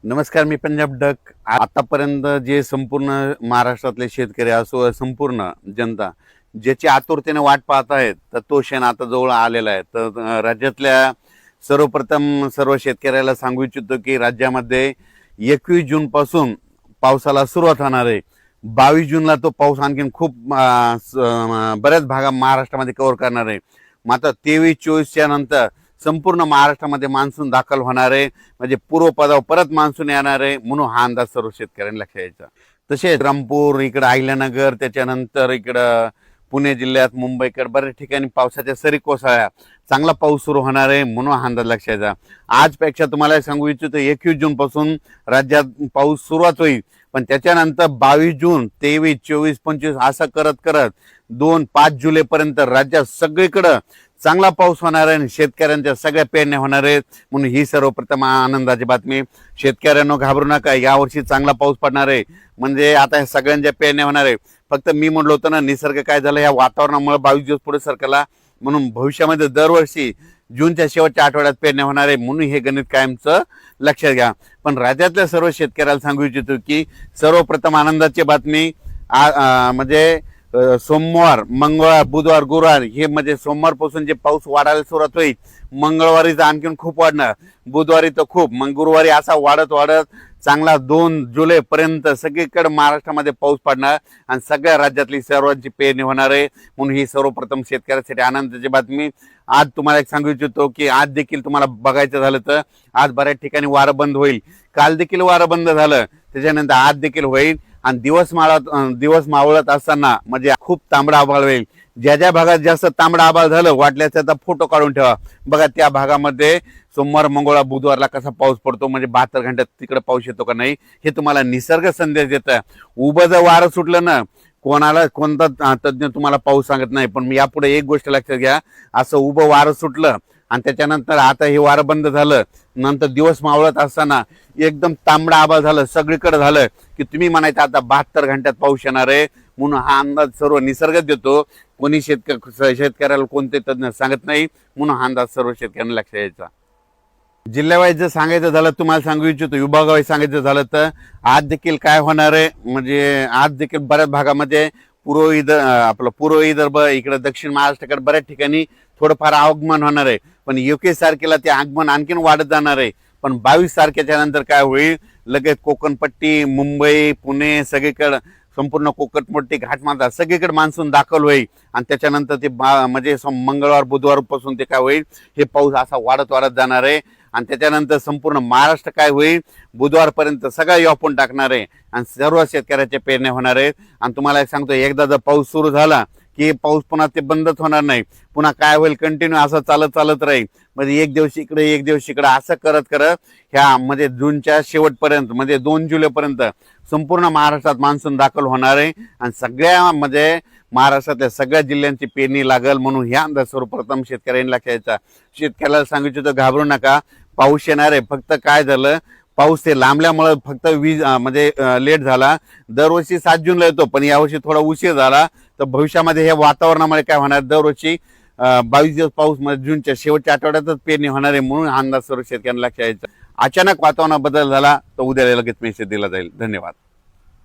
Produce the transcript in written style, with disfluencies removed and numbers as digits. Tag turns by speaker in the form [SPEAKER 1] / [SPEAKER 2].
[SPEAKER 1] नमस्कार, मी पंजाब डक. आतापर्यंत जे संपूर्ण महाराष्ट्रातले शेतकरी असो, संपूर्ण जनता ज्याची आतुरतेने वाट पाहत आहेत, तर तो क्षण आता जवळ आलेला आहे. तर राज्यातल्या सर्वप्रथम सर्व शेतकऱ्याला सांगू इच्छितो की राज्यामध्ये 21 जून पासून पावसाला सुरुवात होणार आहे. 22 जूनला तो पाऊस आणखीन खूप बऱ्याच भागा महाराष्ट्रामध्ये कव्हर करणार आहे. मात्र 23-24च्या नंतर संपूर्ण महाराष्ट्रामध्ये मान्सून दाखल होणार आहे. म्हणजे पूर्वपदावर परत मान्सून येणार आहे, म्हणून हा अंदाज सर्व शेतकऱ्यांनी लक्षात घ्यायचा. तसेच रामपूर इकडं, अहिल्यानगर, त्याच्यानंतर इकडं पुणे जिल्ह्यात, मुंबईकडे बऱ्याच ठिकाणी पावसाच्या सरी कोसळल्या. चांगला पाऊस सुरू होणार आहे, म्हणून हा अंदाज लक्षात घ्यायचा. आजपेक्षा तुम्हाला सांगू इच्छितो 21 जून पासून राज्यात पाऊस सुरुवात होईल, पण त्याच्यानंतर 22 जून, 23, 24, 25 असं करत करत 2-5 जुलैपर्यंत राज्यात सगळीकडं चांगला पाऊस होणार आहे आणि शेतकऱ्यांच्या सगळ्या पेरण्या होणार आहेत. म्हणून ही सर्वप्रथम आनंदाची बातमी. शेतकऱ्यांनो, घाबरू नका, यावर्षी चांगला पाऊस पडणार आहे. म्हणजे आता ह्या सगळ्यांच्या पेरण्या होणार आहे. फक्त मी म्हणलो होतं ना, निसर्ग काय झालं, या वातावरणामुळे 22 दिवस पुढे सरकला, म्हणून भविष्यामध्ये दरवर्षी जूनच्या शेवटच्या आठवड्यात पेरण्या होणार आहे. म्हणून हे गणित कायमचं लक्षात घ्या. पण राज्यातल्या सर्व शेतकऱ्याला सांगू इच्छितो की सर्वप्रथम आनंदाची बातमी, म्हणजे सोमवार, मंगळवार, बुधवार, गुरुवार हे म्हणजे सोमवारपासून जे पाऊस वाढायला सुरुवात होईल. मंगळवारी तर आणखीन खूप वाढणार, बुधवारी तर खूप, मग गुरुवारी असा वाढत वाढत चांगला 2 जुलैपर्यंत सगळीकडे महाराष्ट्रामध्ये पाऊस पडणार आणि सगळ्या राज्यातली सर्वांची पेरणी होणार आहे. म्हणून ही सर्वप्रथम शेतकऱ्यासाठी आनंदाची बातमी. आज तुम्हाला एक सांगू इच्छितो की आज देखील तुम्हाला बघायचं झालं तर आज बऱ्याच ठिकाणी वारं बंद होईल. काल देखील वारं बंद झालं, त्याच्यानंतर आज देखील होईल. आणि दिवस मावळत असताना म्हणजे खूप तांबडा आभाळ होईल. ज्या ज्या भागात जास्त तांबडा आभाळ झालं, वाटल्यास त्याचा फोटो काढून ठेवा. बघा त्या भागामध्ये सोमवार, मंगळवार, बुधवारला कसा पाऊस पडतो, म्हणजे 72 घंट्यात तिकडे पाऊस येतो का नाही, हे तुम्हाला निसर्ग संदेश देतं. उभं जर वारं सुटलं ना, कोणता तज्ज्ञ तुम्हाला पाऊस सांगत नाही. पण यापुढे एक गोष्ट लक्षात घ्या, असं उभं वारं सुटलं आणि त्याच्यानंतर आता हे वारं बंद झालं, नंतर दिवस मावळत असताना एकदम तांबडा आभाळ झालं, सगळीकडे झालं की तुम्ही म्हणायचं आता 72 घंट्यात पाऊस येणार आहे. म्हणून हा अंदाज सर्व निसर्ग देतो. कोणी शेतकऱ्याला कोणते तज्ञ सांगत नाही. म्हणून हा अंदाज सर्व शेतकऱ्यांना लक्षात यायचा. जिल्ह्यावाईज जर सांगायचं झालं, तुम्हाला सांगू इच्छितो, विभागावाईज सांगायचं झालं तर आज देखील काय होणार आहे, म्हणजे आज देखील बऱ्याच भागामध्ये पूर्व विदर्भ, इकडे दक्षिण महाराष्ट्राकडे बऱ्याच ठिकाणी थोडंफार आगमन होणार आहे. पण 21 तारखेला ते आगमन आणखीन वाढत जाणार आहे. पण 22 तारखेच्या नंतर काय होईल, लगेच कोकणपट्टी, मुंबई, पुणे, सगळीकडे संपूर्ण कोकणपट्टी, घाटमाथा सगळीकडे मान्सून दाखल होईल. आणि त्याच्यानंतर ते म्हणजे मंगळवार, बुधवार पासून ते काय होईल, हे पाऊस असा वाढत वाढत जाणार आहे. आणि त्याच्यानंतर संपूर्ण महाराष्ट्र काय होईल, बुधवारपर्यंत सगळं व्यापून टाकणार आहे आणि सर्व शेतकऱ्याच्या पेरण्या होणार आहेत. आणि तुम्हाला एक सांगतो, एकदा जर पाऊस सुरू झाला की पाऊस पुन्हा ते बंदच होणार नाही. पुन्हा काय होईल, कंटिन्यू असं चालत राहील. म्हणजे एक दिवस इकडे एक दिवस इकडे असं करत करत ह्या म्हणजे जूनच्या शेवटपर्यंत, म्हणजे 2 जुलैपर्यंत संपूर्ण महाराष्ट्रात मान्सून दाखल होणार आहे. आणि सगळ्या म्हणजे महाराष्ट्रातल्या सगळ्या जिल्ह्यांची पेरणी लागल. म्हणून ह्या अंदाज सर्वप्रथम शेतकऱ्यांनी लक्षात. शेतकऱ्याला सांगितलं तर घाबरू नका, पाऊस येणार आहे. फक्त काय झालं, पाऊस ते लांबल्यामुळे फक्त म्हणजे लेट झाला. दरवर्षी 7 जूनला येतो, पण यावर्षी थोडा उशीर झाला. तर भविष्यामध्ये हे वातावरणामुळे काय होणार, दरवर्षी 22 दिवस पाऊस म्हणजे जूनच्या शेवटच्या आठवड्यातच पेरणी होणार आहे. म्हणून हा अंदाज सर्व शेतकऱ्यांना लक्षात यायचा. अचानक वातावरणात बदल झाला तर उद्या लगेच मेसेज दिला जाईल. धन्यवाद.